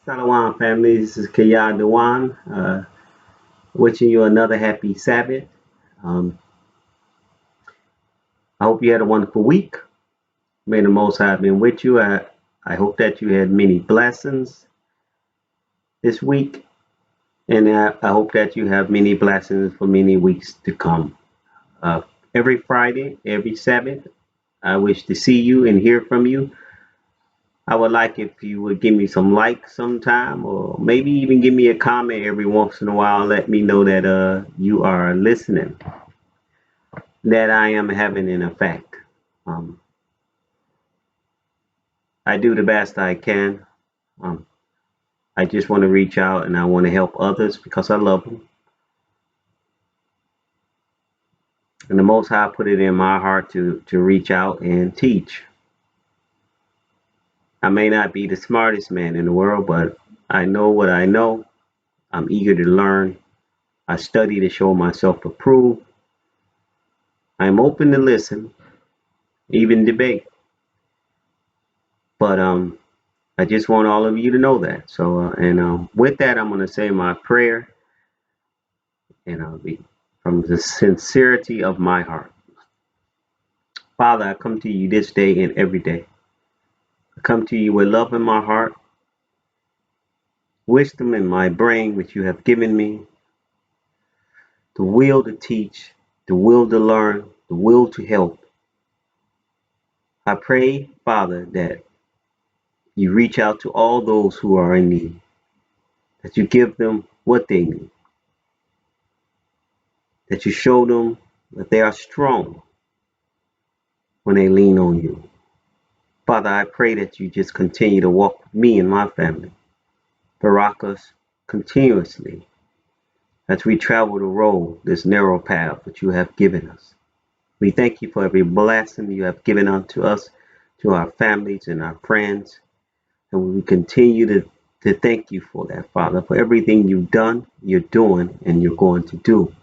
Shalom, family. This is Kaya Dewan, wishing you another happy Sabbath. Um, I hope you had a wonderful week. May the Most High have been with you. I hope that you had many blessings this week, and I hope that you have many blessings for many weeks to come. Uh, every Friday, every Sabbath, I wish to see you and hear from you. I would like if you would give me some likes sometime, or maybe even give me a comment every once in a while. Let me know that you are listening, that I am having an effect. Um, I do the best I can. Um, I just want to reach out and I want to help others because I love them. And the Most High put it in my heart to reach out and teach. I may not be the smartest man in the world, but I know what I know. I'm eager to learn. I study to show myself approved. I'm open to listen, even debate. But I just want all of you to know that. So, with that, I'm going to say my prayer, and I'll be from the sincerity of my heart. Father, I come to you this day and every day. I come to you with love in my heart, wisdom in my brain, which you have given me, the will to teach, the will to learn, the will to help. I pray, Father, that you reach out to all those who are in need, that you give them what they need, that you show them that they are strong when they lean on you. Father, I pray that you just continue to walk with me and my family. Barak us continuously as we travel the road, this narrow path that you have given us. We thank you for every blessing you have given unto us, to our families and our friends. And we continue to thank you for that, Father, for everything you've done, you're doing, and you're going to do.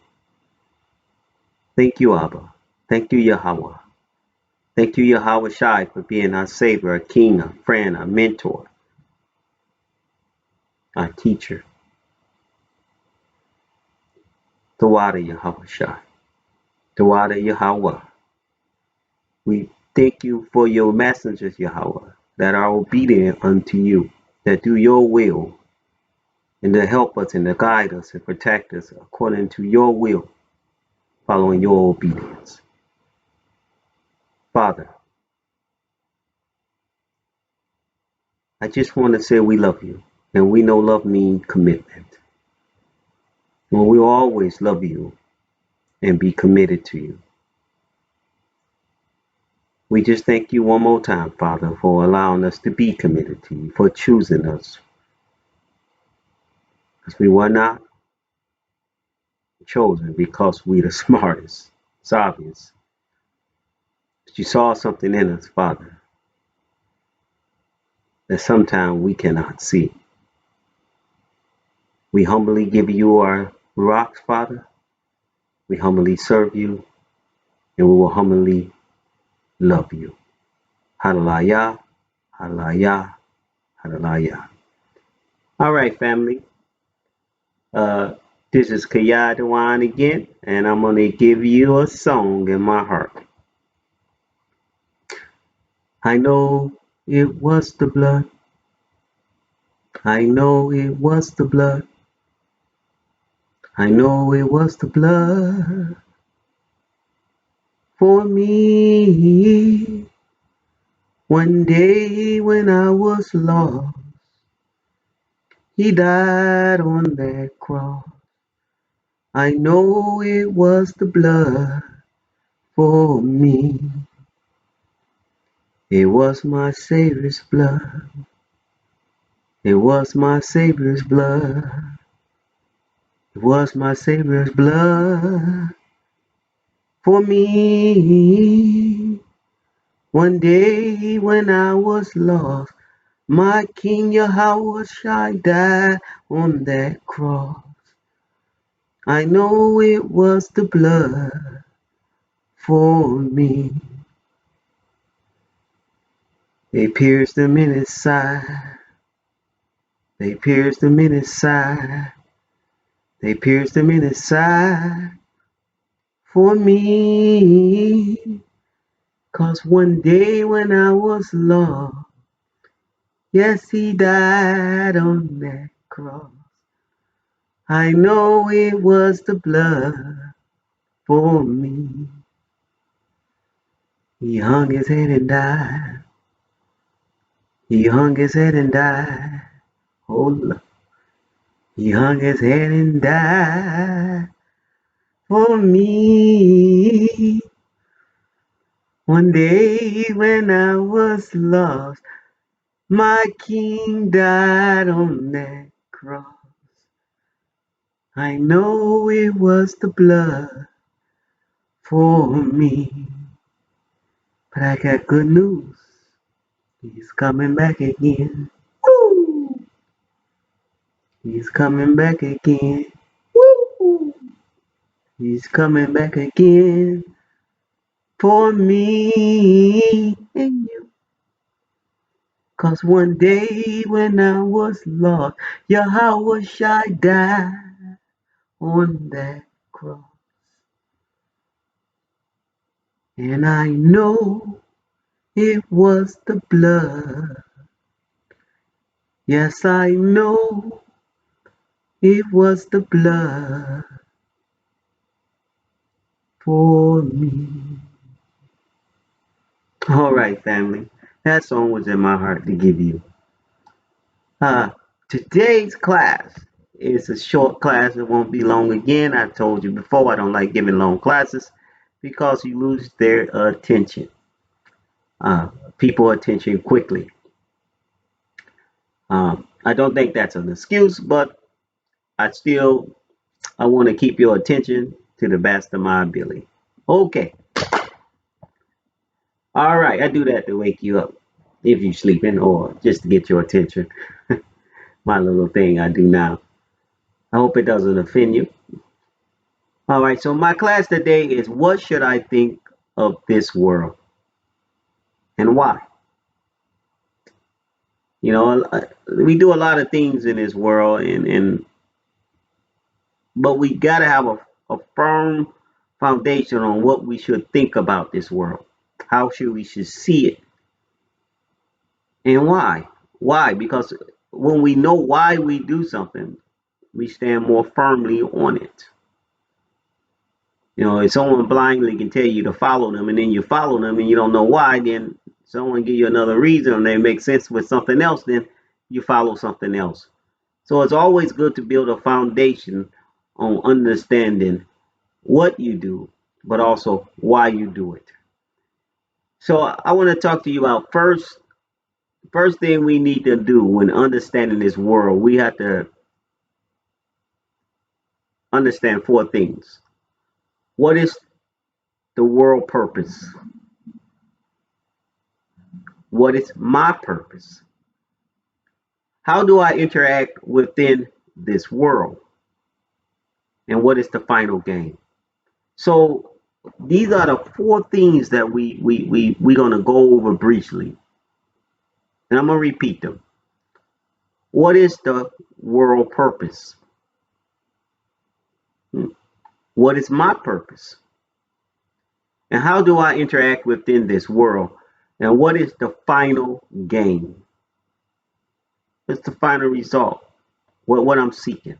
Thank you, Abba. Thank you, Yahweh. Thank you, Yahweh Shai, for being our Savior, our King, our friend, our mentor, our teacher. Tawada Yahweh Shai. Tawada Yahweh. We thank you for your messengers, Yahweh, that are obedient unto you, that do your will, and to help us and to guide us and protect us according to your will, following your obedience. Father, I just want to say we love you, and we know love means commitment. And we will always love you and be committed to you. We just thank you one more time, Father, for allowing us to be committed to you, for choosing us. Because we were not chosen because we're the smartest. It's obvious. But you saw something in us, Father, that sometimes we cannot see. We humbly give you our rocks, Father. We humbly serve you, and we will humbly love you. Hallelujah, hallelujah, hallelujah. All right, family. Uh, this is Kaya Dewan again, and I'm going to give you a song in my heart. I know it was the blood. I know it was the blood. I know it was the blood for me. One day when I was lost, he died on that cross. I know it was the blood for me. It was my Savior's blood. It was my Savior's blood. It was my Savior's blood for me. One day when I was lost, my King Yahweh Shai died on that cross. I know it was the blood for me. They pierced him in his side. They pierced him in his side. They pierced him in his side for me. 'Cause one day when I was lost, yes, he died on that cross. I know it was the blood for me. He hung his head and died. He hung his head and died. Oh, Lord. He hung his head and died for me. One day when I was lost, my king died on that cross. I know it was the blood for me. But I got good news. He's coming back again. Woo! He's coming back again. Woo! He's coming back again for me and you. 'Cause one day when I was lost, Yahweh Shai died on that cross. And I know it was the blood. Yes, I know it was the blood for me. All right, family. That song was in my heart to give you. Uh, Today's class is a short class. It won't be long again. I told you before I don't like giving long classes because you lose their attention. People attention quickly. I don't think that's an excuse, but I want to keep your attention to the best of my ability. Okay. All right. I do that to wake you up if you're sleeping or just to get your attention. My little thing I do now. I hope it doesn't offend you. All right. So my class today is what should I think of this world and why? You know, we do a lot of things in this world and but we got to have a firm foundation on what we should think about this world. How should see it and why? Why? Because when we know why we do something, we stand more firmly on it. You know, if someone blindly can tell you to follow them and then you follow them and you don't know why, then someone give you another reason and they make sense with something else, then you follow something else. So it's always good to build a foundation on understanding what you do, but also why you do it. So I want to talk to you about first thing we need to do when understanding this world, we have to understand four things. What is the world purpose? What is my purpose? How do I interact within this world? And what is the final game? So these are the four things that we're gonna go over briefly. And I'm gonna repeat them. What is the world purpose? What is my purpose? And how do I interact within this world? And what is the final game? What's the final result? What I'm seeking?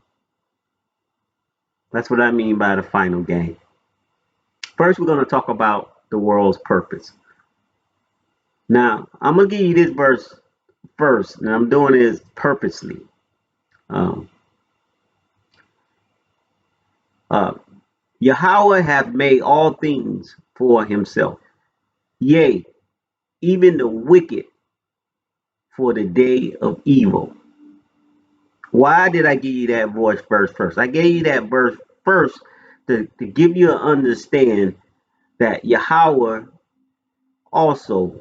That's what I mean by the final game. First, we're going to talk about the world's purpose. Now, I'm going to give you this verse first, and I'm doing this purposely. Um, uh, Yahweh hath made all things for himself. Yea, even the wicked for the day of evil. Why did I give you that verse first? I gave you that verse first to give you an understand that Yahweh also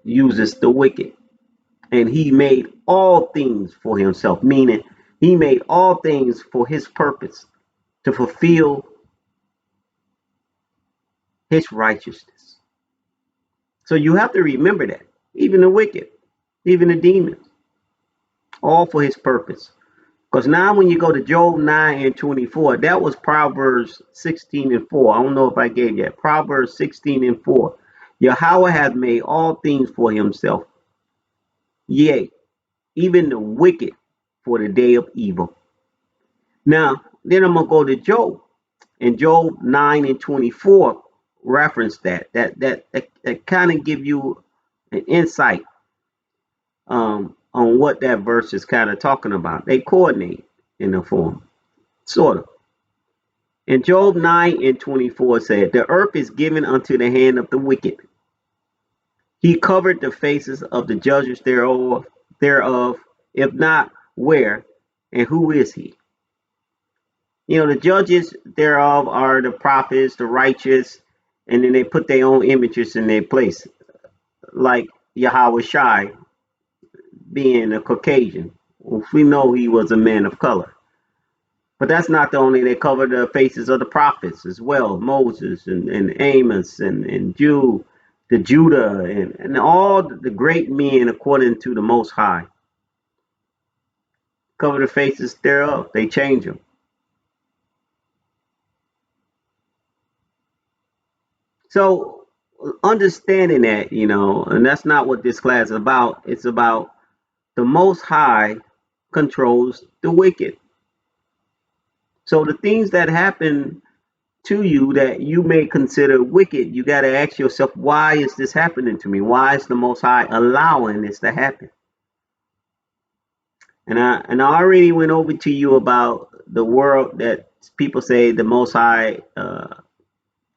uses the wicked. And he made all things for himself, meaning he made all things for his purpose to fulfill his righteousness. So you have to remember that. Even the wicked, even the demons. all for his purpose. Because now when you go to Job 9 and 24, that was Proverbs 16 and 4. I don't know if I gave that. Proverbs 16 and 4. Yahweh hath made all things for himself. Yea, even the wicked for the day of evil. Now, then I'm going to go to Job. And Job 9 and 24 reference that kind of give you an insight on what that verse is kind of talking about. They coordinate in the form, sort of. And Job 9 and 24 said, the earth is given unto the hand of the wicked. He covered the faces of the judges thereof, if not, where and who is he? You know, the judges thereof are the prophets, the righteous, and then they put their own images in their place, like Yahweh Shai being a Caucasian. We know he was a man of color. But that's not the only, they cover the faces of the prophets as well, Moses and Amos and the Judah and all the great men according to the Most High. Cover the faces thereof, they change them. So understanding that, and that's not what this class is about. It's about the Most High controls the wicked. So the things that happen to you that you may consider wicked, you got to ask yourself, why is this happening to me? Why is the Most High allowing this to happen? And I already went over to you about the world that people say the Most High.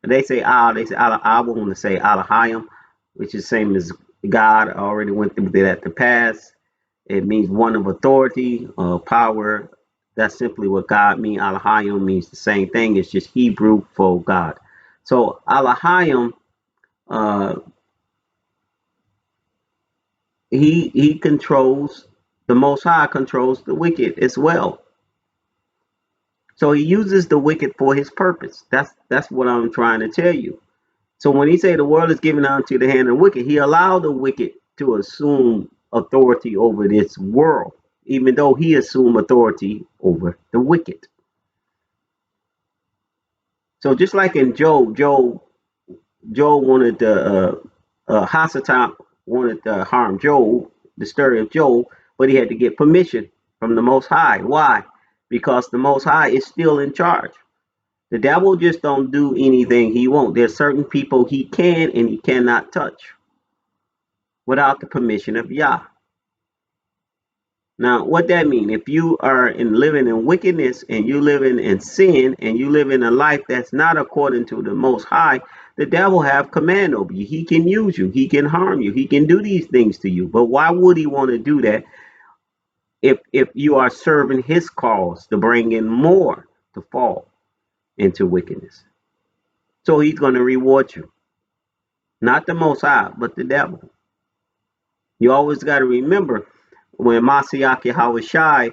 They say Allah. I want to say Elohim, which is the same as God. I already went through that at the past. It means one of authority, power. That's simply what God means. Elohim means the same thing. It's just Hebrew for God. So Elohim, uh, he controls, the Most High controls the wicked as well. So he uses the wicked for his purpose. That's what I'm trying to tell you. So when he say the world is given unto the hand of the wicked, he allowed the wicked to assume authority over this world, even though he assumed authority over the wicked. So just like in Job wanted Hasatan wanted to harm Job, the story of Job, but he had to get permission from the Most High. Why? Because the Most High is still in charge. The devil just don't do anything he won't. There's certain people he can and he cannot touch without the permission of Yah. Now, what that mean? If you are living in wickedness and you living in sin and you live in a life that's not according to the Most High, the devil have command over you. He can use you. He can harm you. He can do these things to you. But why would he want to do that if you are serving his cause to bring in more to fall into wickedness? So he's going to reward you. Not the Most High, but the devil. You always got to remember when Mashiach Yahweh Shai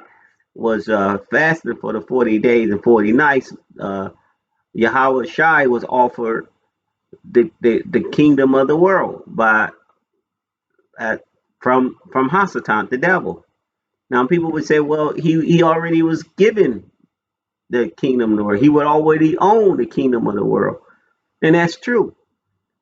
was fasting for the 40 days and 40 nights, Yahweh Shai was offered the kingdom of the world by from Hasatan, the devil. Now people would say, well, he already was given the kingdom of the world. He would already own the kingdom of the world. And that's true.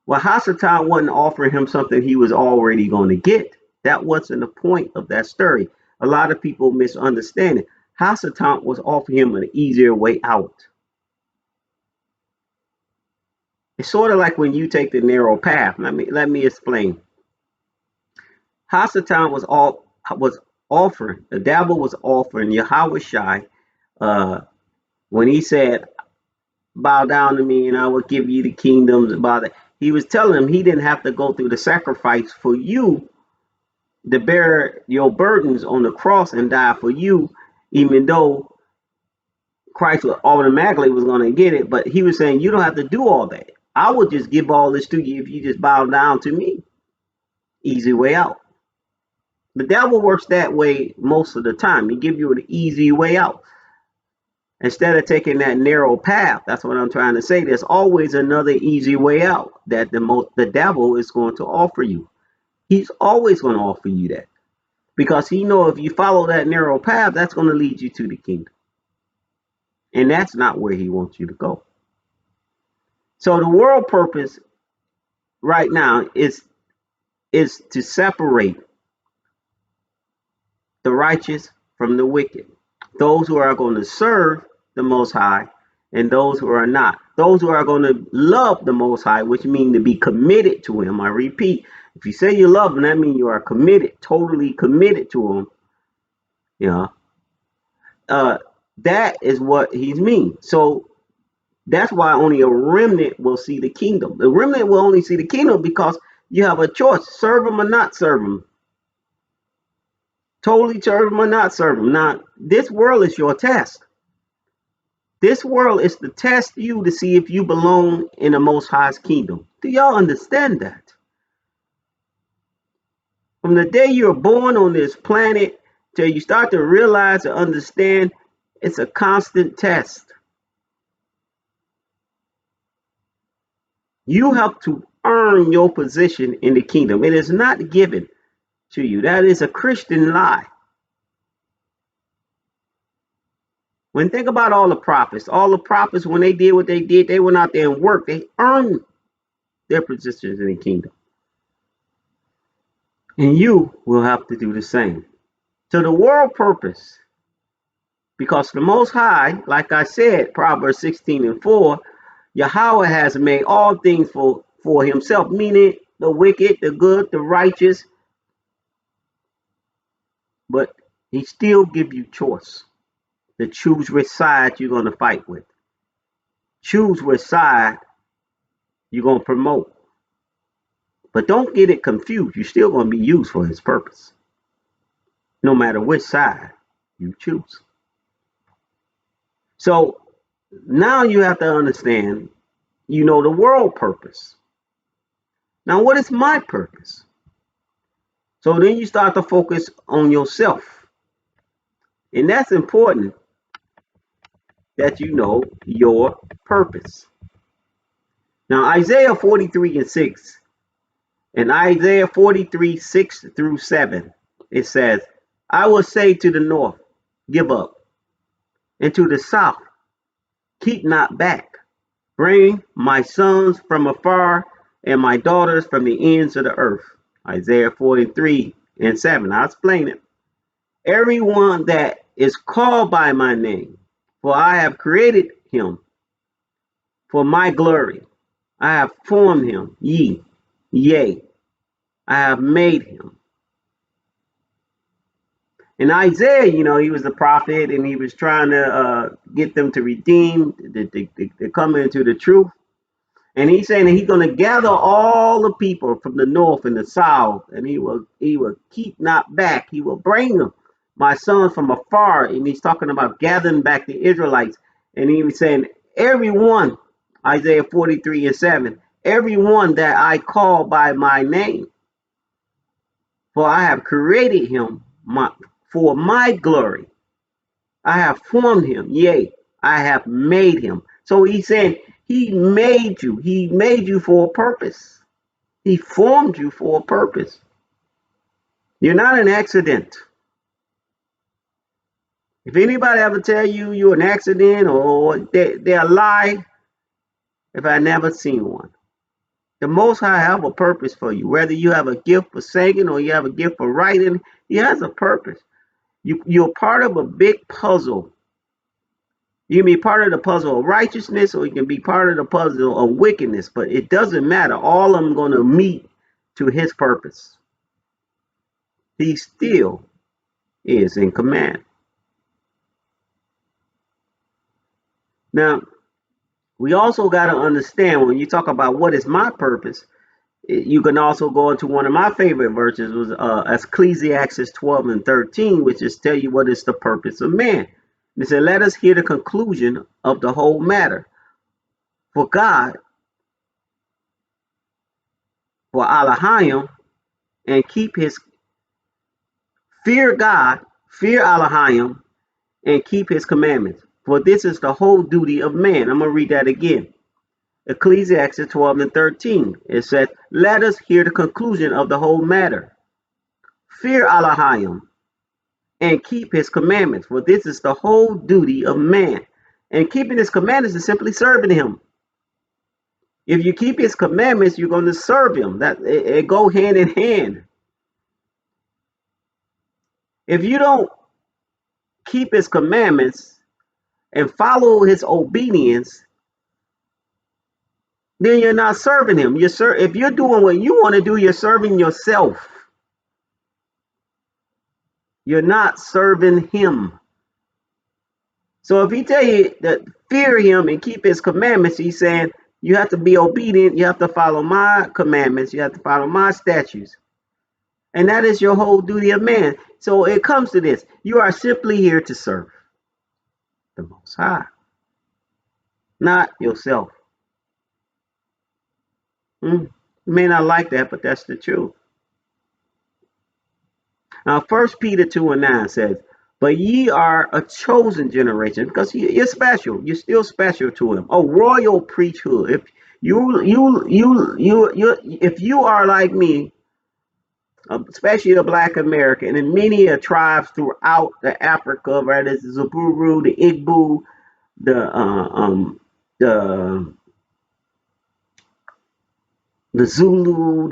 Well, Hasatan wasn't offering him something he was already going to get. That wasn't the point of that story. A lot of people misunderstand it. Hasatan was offering him an easier way out. It's sort of like when you take the narrow path. Let me explain. Hasatan was offering, the devil was offering Yahweh Shai when he said, bow down to me and I will give you the kingdoms. About it. He was telling him he didn't have to go through the sacrifice for you to bear your burdens on the cross and die for you, even though Christ automatically was going to get it. But he was saying, you don't have to do all that. I will just give all this to you if you just bow down to me. Easy way out. The devil works that way most of the time. He give you an easy way out. Instead of taking that narrow path, that's what I'm trying to say. There's always another easy way out that the devil is going to offer you. He's always going to offer you that. because he know if you follow that narrow path, that's going to lead you to the kingdom, and that's not where he wants you to go. So the world purpose right now is to separate the righteous from the wicked, those who are going to serve the Most High and those who are not. Those who are going to love the Most High, which means to be committed to Him. I repeat, if you say you love Him, that means you are committed, totally committed to Him. You know, that is what He means. So that's why only a remnant will see the kingdom. The remnant will only see the kingdom because you have a choice: serve Him or not serve Him. Totally serve Him or not serve Him. Now, this world is your test. This world is to test you to see if you belong in the Most High's kingdom. Do y'all understand that? From the day you're born on this planet till you start to realize and understand, it's a constant test. You have to earn your position in the kingdom. It is not given to you. That is a Christian lie. When think about all the prophets, when they did what they did, they went out there and worked. They earned their positions in the kingdom. And you will have to do the same. So the world purpose, because the Most High, like I said, Proverbs 16:4, Yahweh has made all things for himself, meaning the wicked, the good, the righteous, but he still give you choice to choose which side you're going to fight with. Choose which side you're going to promote. But don't get it confused. You're still going to be used for his purpose, no matter which side you choose. So now you have to understand, you know, the world purpose. Now, what is my purpose? So then you start to focus on yourself. And that's important that you know your purpose. Now, Isaiah 43:6 and Isaiah 43:6-7, it says, I will say to the north, give up, and to the south, keep not back. Bring my sons from afar and my daughters from the ends of the earth. Isaiah 43:7. I'll explain it. Everyone that is called by my name, for I have created him for my glory. I have formed him, yea, I have made him. And Isaiah, you know, he was a prophet and he was trying to get them to redeem, to come into the truth. And he's saying that he's going to gather all the people from the north and the south, and he will keep not back. He will bring them, my sons from afar. And he's talking about gathering back the Israelites. And he was saying, everyone, Isaiah 43:7, everyone that I call by my name, for I have created him for my glory. I have formed him, yea, I have made him. So he's saying he made you. He made you for a purpose. He formed you for a purpose. You're not an accident. If anybody ever tell you you're an accident or they're a lie, if I never seen one. The Most High have a purpose for you. Whether you have a gift for singing or you have a gift for writing, he has a purpose. You're part of a big puzzle. You can be part of the puzzle of righteousness or you can be part of the puzzle of wickedness, but it doesn't matter. All of them going to meet to his purpose. He still is in command. Now, we also got to understand when you talk about what is my purpose, you can also go into one of my favorite verses was Ecclesiastes 12:13, which is tell you what is the purpose of man. It said, let us hear the conclusion of the whole matter. For God, for Elohim, and keep his fear God, fear Elohim, and keep his commandments. For this is the whole duty of man. I'm going to read that again. Ecclesiastes 12:13. It says, let us hear the conclusion of the whole matter. Fear Allahim and keep his commandments, for this is the whole duty of man. And keeping his commandments is simply serving him. If you keep his commandments, you're going to serve him. That it go hand in hand. If you don't keep his commandments and follow his obedience, then you're not serving him. If you're doing what you want to do, you're serving yourself. You're not serving him. So if he tell you that fear him and keep his commandments, he's saying you have to be obedient. You have to follow my commandments. You have to follow my statutes. And that is your whole duty of man. So it comes to this. You are simply here to serve the Most High, not yourself. You may not like that, but that's the truth. Now, 1 Peter 2:9 says, but ye are a chosen generation, because you're special. You're still special to him. A royal priesthood. If if you are like me, especially a Black American, and many tribes throughout the Africa, right? There's the Zaburu, the Igbo, the Zulu,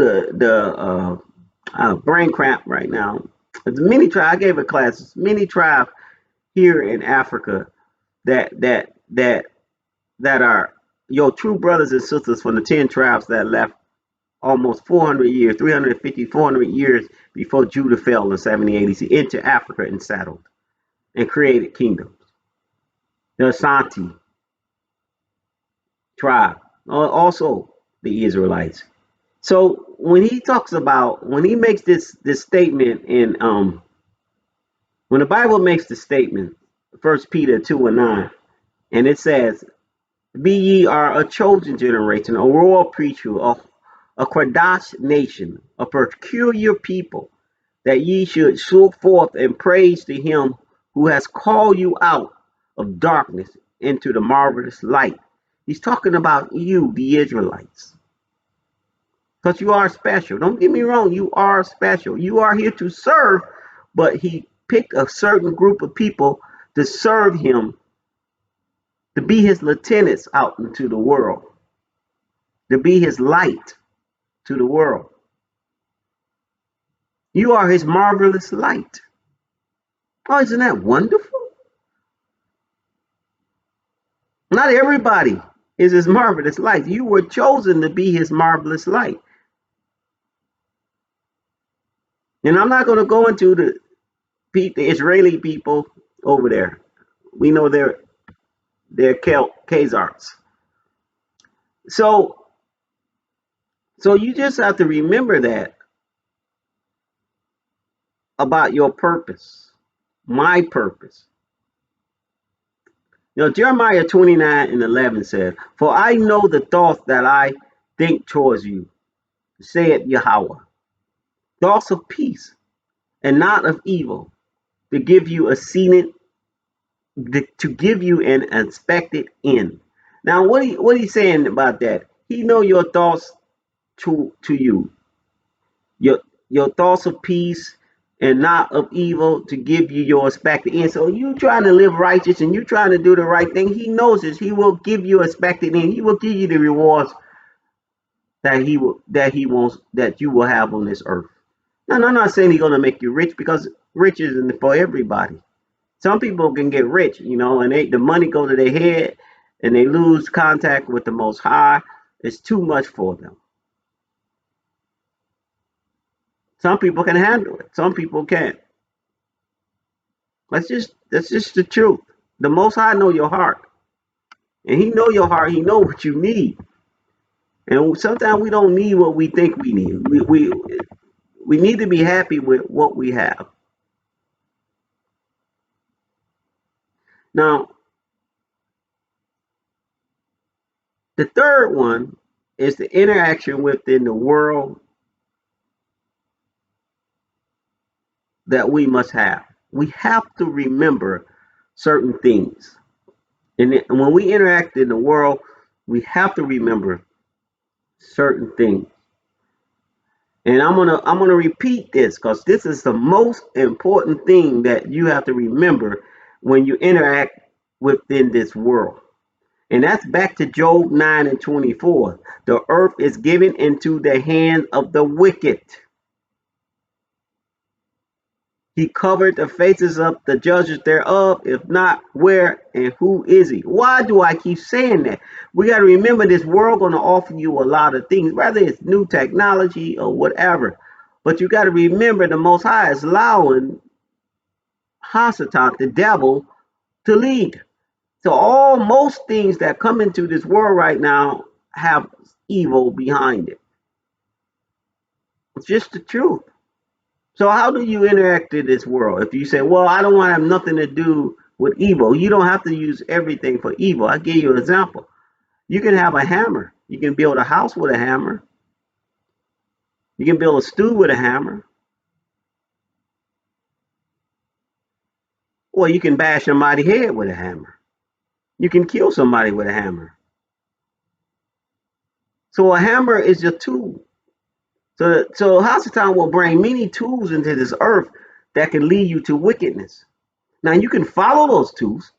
brain cramp right now. There's many tribes. I gave a class. Many tribes here in Africa that are your true brothers and sisters from the 10 tribes that left almost 400 years, 350, 400 years before Judah fell in 70 AD into Africa and settled and created kingdoms. The Asante tribe, also the Israelites. So when he makes this statement in when the Bible makes the statement, 1 Peter 2:9, and it says, be ye are a chosen generation, a royal priesthood, a Kodash nation, a peculiar people, that ye should show forth and praise to him who has called you out of darkness into the marvelous light. He's talking about you, the Israelites. Because you are special. Don't get me wrong, you are special. You are here to serve, but he picked a certain group of people to serve him, to be his lieutenants out into the world, to be his light to the world. You are his marvelous light. Oh, isn't that wonderful? Not everybody is his marvelous light. You were chosen to be his marvelous light. And I'm not going to go into the Israeli people over there. We know they're Khazars. So you just have to remember that about your purpose, my purpose. Jeremiah 29:11 says, for I know the thoughts that I think towards you, saith Yahweh, thoughts of peace and not of evil, to give you an expected end. Now, what he's saying about that? He know your thoughts to you, your thoughts of peace and not of evil, to give you your expected end. So you trying to live righteous and you trying to do the right thing. He knows this. He will give you expected end. He will give you the rewards that he wants, that you will have on this earth. Now, I'm not saying he's going to make you rich, because riches isn't for everybody. Some people can get rich, and the money go to their head and they lose contact with the Most High. It's too much for them. Some people can handle it. Some people can't. That's just the truth. The Most High know your heart, and He know your heart. He know what you need. And sometimes we don't need what we think we need. We need to be happy with what we have. Now, the third one is the interaction within the world that we must have. We have to remember certain things. And when we interact in the world, we have to remember certain things. And I'm gonna repeat this because this is the most important thing that you have to remember when you interact within this world. And that's back to Job 9 and 24. The earth is given into the hand of the wicked. He covered the faces of the judges thereof. If not, where and who is he? Why do I keep saying that? We got to remember this world going to offer you a lot of things, whether it's new technology or whatever. But you got to remember the Most High is allowing Hasatan, the devil, to lead. So all most things that come into this world right now have evil behind it. It's just the truth. So how do you interact in this world? If you say, well, I don't want to have nothing to do with evil, you don't have to use everything for evil. I'll give you an example. You can have a hammer. You can build a house with a hammer. You can build a stew with a hammer. Or you can bash somebody's head with a hammer. You can kill somebody with a hammer. So a hammer is a tool. So Hasatan will bring many tools into this earth that can lead you to wickedness. Now you can follow those tools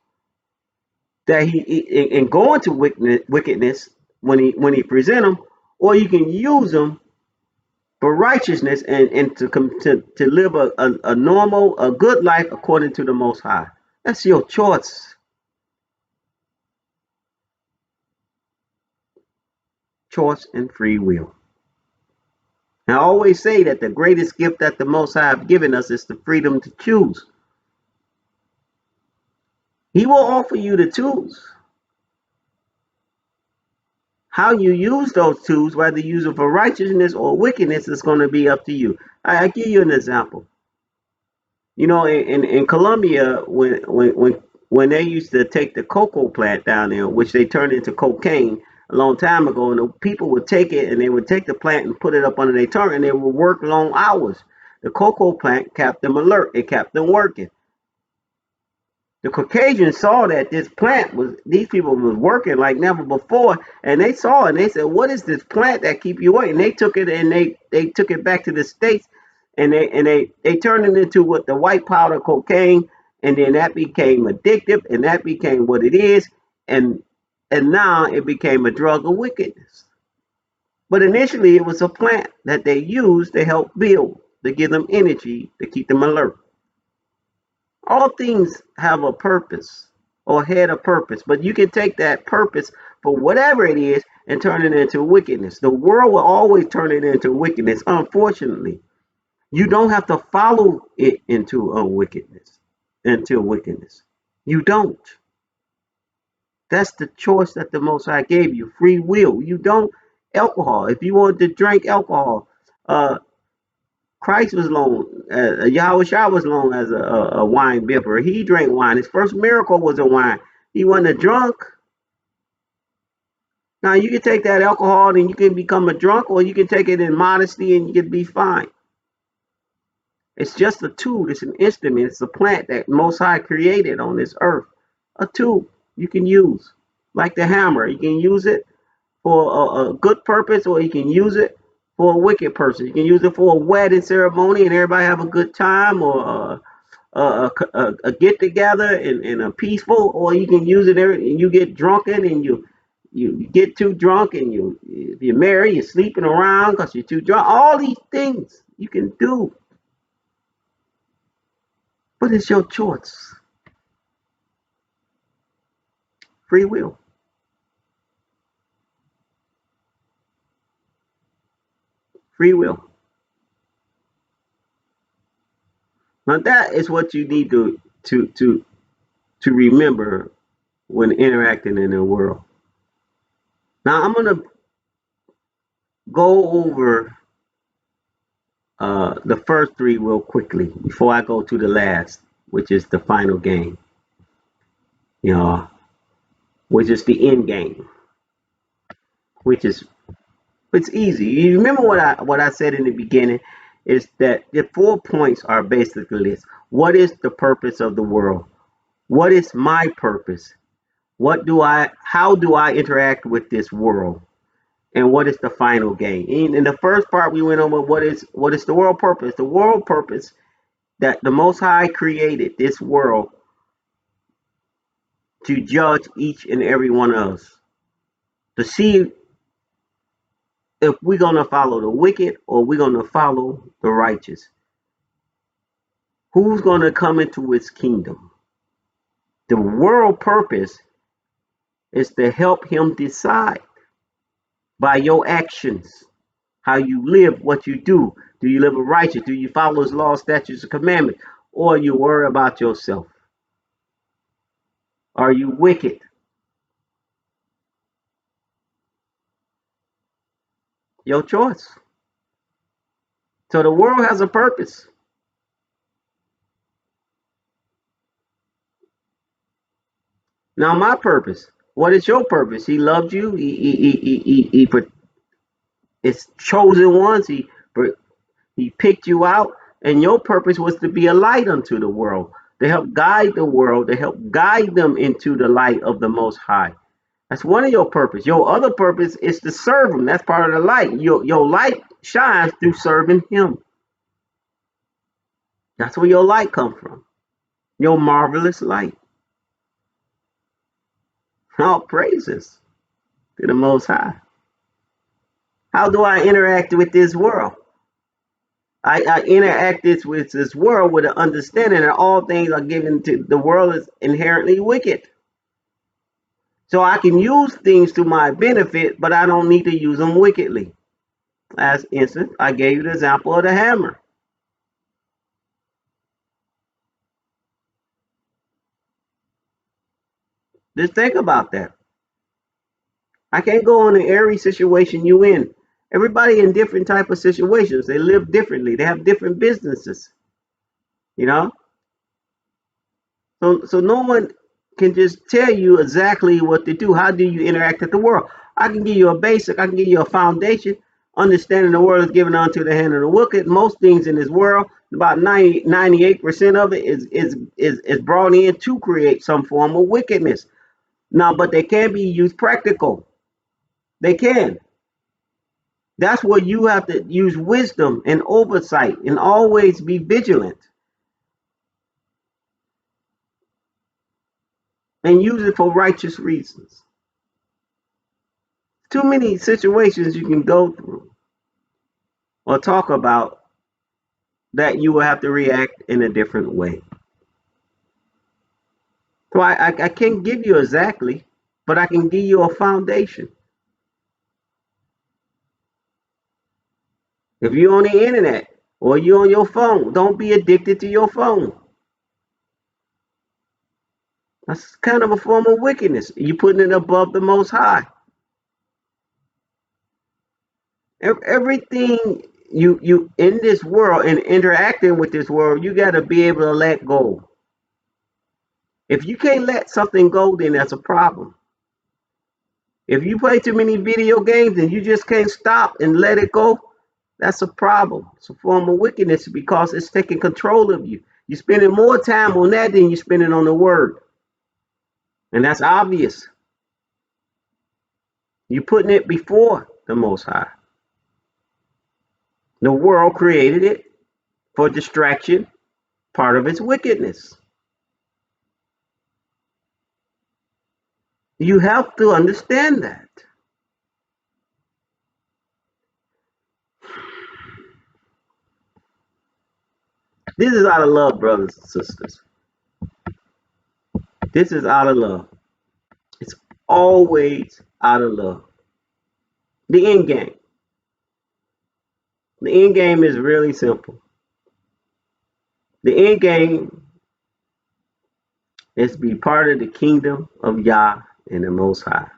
that he and go into wickedness when he present them, or you can use them for righteousness and to live a normal, a good life according to the Most High. That's your choice. Choice and free will. And I always say that the greatest gift that the Most High have given us is the freedom to choose. He will offer you the tools. How you use those tools, whether you use them for righteousness or wickedness, is going to be up to you. I give you an example. You know, in Colombia, when they used to take the cocoa plant down there, which they turned into cocaine a long time ago, and the people would take it and they would take the plant and put it up under their tongue, and they would work long hours. The cocoa plant kept them alert. It kept them working. The Caucasians saw that this plant was these people was working like never before, and they saw it and they said, "What is this plant that keep you working?" And they took it and they took it back to the states, and they turned it into what the white powder cocaine, and then that became addictive, and that became what it is, and now it became a drug of wickedness. But initially, it was a plant that they used to help build, to give them energy, to keep them alert. All things have a purpose or had a purpose, but you can take that purpose for whatever it is and turn it into wickedness. The world will always turn it into wickedness. Unfortunately, you don't have to follow it into a wickedness, into wickedness. You don't. That's the choice that the Most High gave you, free will. You don't alcohol. If you want to drink alcohol, uh, Christ was known, Yahweh Shah was known as a wine bibber. He drank wine. His first miracle was a wine. He wasn't a drunk. Now you can take that alcohol and you can become a drunk, or you can take it in modesty and you can be fine. It's just a tool. It's an instrument. It's a plant that Most High created on this earth. A tool you can use, like the hammer. You can use it for a good purpose, or you can use it for a wicked person. You can use it for a wedding ceremony and everybody have a good time, or a get together and a peaceful, or you can use it and you get drunken and you get too drunk and you if you're married, you're sleeping around because you're too drunk. All these things you can do, but it's your choice. Free will. Free will. Now that is what you need to remember when interacting in the world. Now I'm gonna go over the first three real quickly before I go to the last, which is the final game. You know, which is the end game, which is it's easy. You remember what I said in the beginning is that the 4 points are basically this: what is the purpose of the world? What is my purpose? What do I how do I interact with this world? and what is the final gain. In the first part, we went over what is the world purpose. The world purpose that the Most High created this world to judge each and every one of us, to see if we're going to follow the wicked or we're going to follow the righteous. Who's going to come into his kingdom? The world purpose is to help him decide by your actions, how you live, what you do. Do you live a righteous? Do you follow his law, statutes, and commandments? Or you worry about yourself? Are you wicked? Your choice. So the world has a purpose. Now, my purpose. What is your purpose? He loved you. He it's chosen ones. He picked you out, and your purpose was to be a light unto the world, to help guide the world, to help guide them into the light of the Most High. That's one of your purpose. Your other purpose is to serve him. That's part of the light. Your light shines through serving him. That's where your light comes from. Your marvelous light. All praises to the Most High. How do I interact with this world? I interact with this world with an understanding that all things are given to the world is inherently wicked. So I can use things to my benefit, but I don't need to use them wickedly. As instance, I gave you the example of the hammer. Just think about that. I can't go in every situation you in. Everybody in different type of situations. They live differently. They have different businesses. You know, so no one can just tell you exactly what to do. How do you interact with the world? I can give you a basic. I can give you a foundation. Understanding the world is given unto the hand of the wicked. Most things in this world, about 98% of it is brought in to create some form of wickedness. Now, but they can be used practical. They can. That's where you have to use wisdom and oversight and always be vigilant and use it for righteous reasons. Too many situations you can go through or talk about that you will have to react in a different way. So I can't give you exactly, but I can give you a foundation. If you're on the internet or you're on your phone, don't be addicted to your phone. That's kind of a form of wickedness. You're putting it above the Most High. Everything you in this world and interacting with this world, you got to be able to let go. If you can't let something go, then that's a problem. If you play too many video games and you just can't stop and let it go, that's a problem. It's a form of wickedness because it's taking control of you. You're spending more time on that than you're spending on the word. And that's obvious. You're putting it before the Most High. The world created it for distraction, part of its wickedness. You have to understand that. This is out of love, brothers and sisters. This is out of love. It's always out of love. The end game. The end game is really simple. The end game is to be part of the kingdom of Yah and the Most High.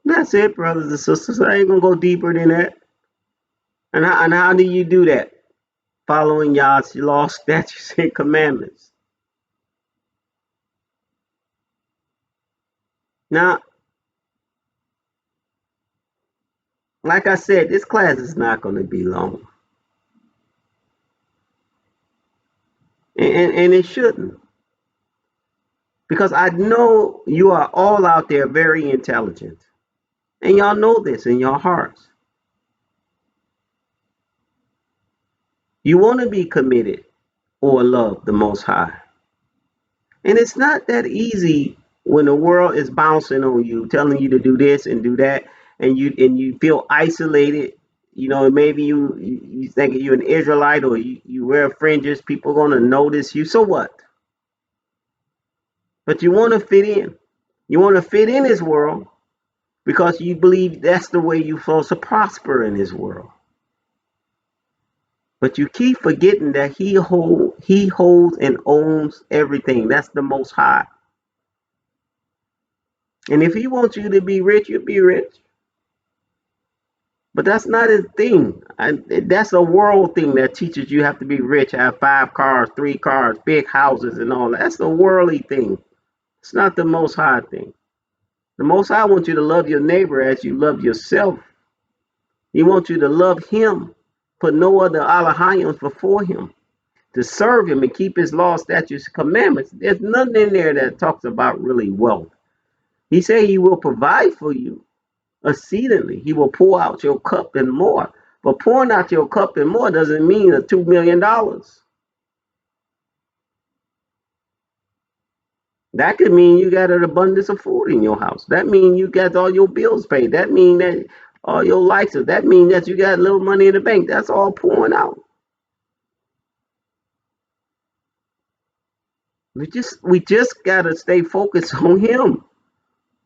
That's it, brothers and sisters. I ain't gonna go deeper than that. And how do you do that? Following Yah's law, statutes, and commandments. Now, like I said, this class is not going to be long. And it shouldn't. Because I know you are all out there very intelligent. And y'all know this in your hearts. You want to be committed or love the Most High. And it's not that easy when the world is bouncing on you, telling you to do this and do that, and you feel isolated. You know, maybe you think you're an Israelite or you wear fringes, people gonna notice you. So what? But you want to fit in. You want to fit in this world because you believe that's the way you're supposed to prosper in this world. But you keep forgetting that he holds and owns everything. That's the Most High. And if he wants you to be rich, you'll be rich. But that's not his thing. That's a world thing that teaches you have to be rich, have 5 cars, 3 cars, big houses, and all that. That's a worldly thing. It's not the Most High thing. The Most High wants you to love your neighbor as you love yourself. He wants you to love him, put no other Allahayans before him, to serve him and keep his law, statutes, commandments. There's nothing in there that talks about really wealth. He said he will provide for you exceedingly. He will pour out your cup and more. But pouring out your cup and more doesn't mean a $2 million. That could mean you got an abundance of food in your house. That means you got all your bills paid. That means that all your lights. That means that you got a little money in the bank. That's all pouring out. We just gotta stay focused on him,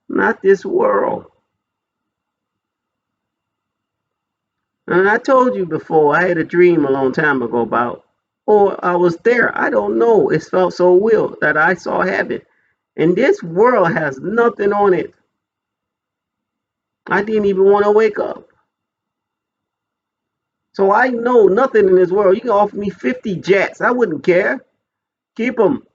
not this world. And I told you before, I had a dream a long time ago about, or I was there. I don't know. It felt so real that I saw heaven. And this world has nothing on it. I didn't even want to wake up. So I know nothing in this world. You can offer me 50 jets. I wouldn't care. Keep them.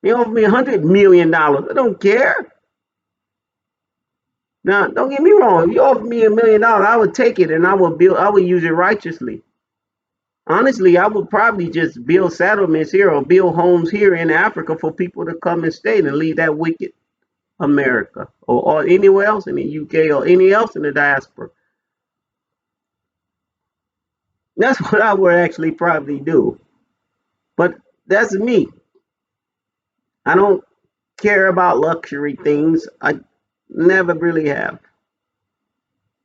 You offer me $100 million. I don't care. Now, don't get me wrong. If you offer me $1 million, I would take it and I would use it righteously. Honestly, I would probably just build settlements here or build homes here in Africa for people to come and stay and leave that wicked America or anywhere else in the UK or any else in the diaspora. That's what I would actually probably do. But that's me. I don't care about luxury things. I never really have.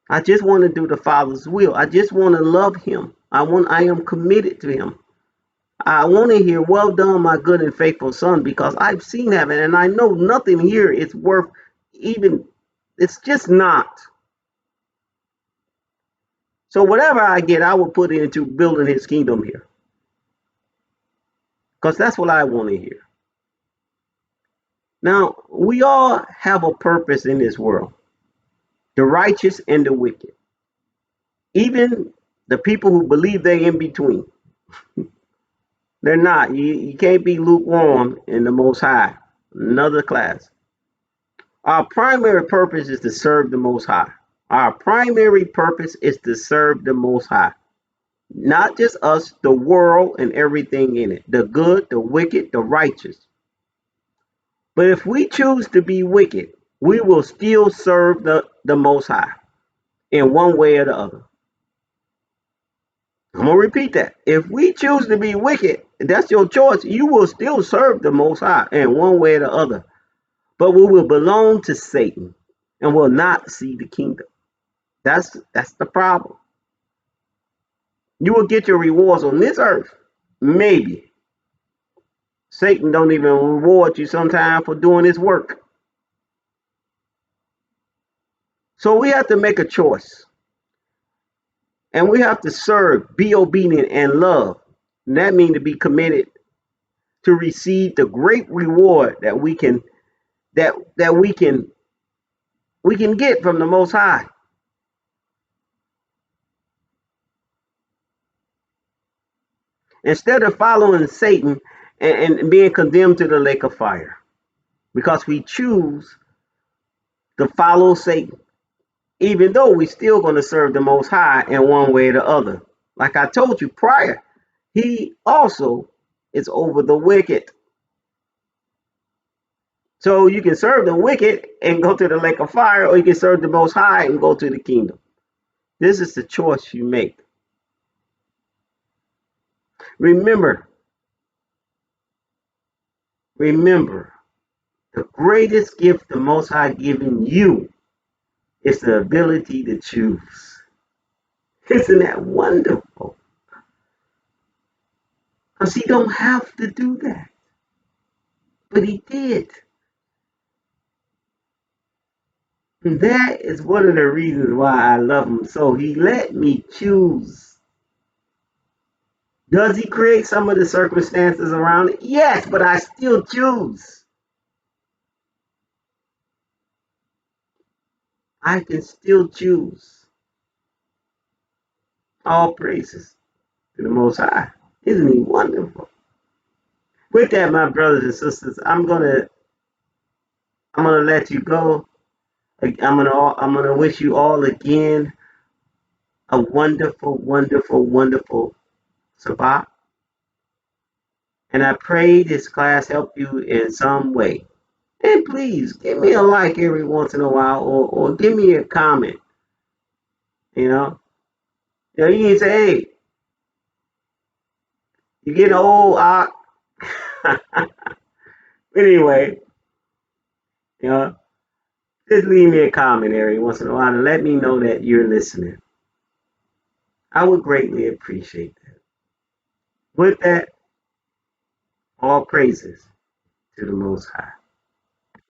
I just want to do the Father's will. I just want to love him. I am committed to him. I want to hear, well done, my good and faithful son, because I've seen heaven and I know nothing here is worth even, it's just not. So whatever I get, I will put it into building his kingdom here. Because that's what I want to hear. Now, we all have a purpose in this world, the righteous and the wicked. Even the people who believe they're in between. They're not. You can't be lukewarm in the Most High. Another class. Our primary purpose is to serve the Most High. Our primary purpose is to serve the Most High. Not just us, the world and everything in it. The good, the wicked, the righteous. But if we choose to be wicked, we will still serve the Most High in one way or the other. I'm going to repeat that. If we choose to be wicked, that's your choice. You will still serve the Most High in one way or the other. But we will belong to Satan and will not see the kingdom. That's the problem. You will get your rewards on this earth. Maybe. Satan don't even reward you sometimes for doing his work. So we have to make a choice. And we have to serve, be obedient, and love. And that means to be committed to receive the great reward that we can get from the Most High. Instead of following Satan and being condemned to the lake of fire. Because we choose to follow Satan. Even though we're still going to serve the Most High in one way or the other. Like I told you prior, he also is over the wicked. So you can serve the wicked and go to the lake of fire, or you can serve the Most High and go to the kingdom. This is the choice you make. Remember, remember, the greatest gift the Most High given you is the ability to choose. Isn't that wonderful? Because he don't have to do that, but he did. And that is one of the reasons why I love him so. He let me choose. Does he create some of the circumstances around it? Yes, but I still choose. I can still choose. All praises to the Most High. Isn't he wonderful? With that, my brothers and sisters, I'm gonna let you go. I'm gonna wish you all again a wonderful, wonderful, wonderful Sabbath. And I pray this class helped you in some way. And please give me a like every once in a while, or give me a comment. You know, you can say, "Hey, you getting old, anyway, you know, just leave me a comment every once in a while and let me know that you're listening. I would greatly appreciate that. With that, all praises to the Most High.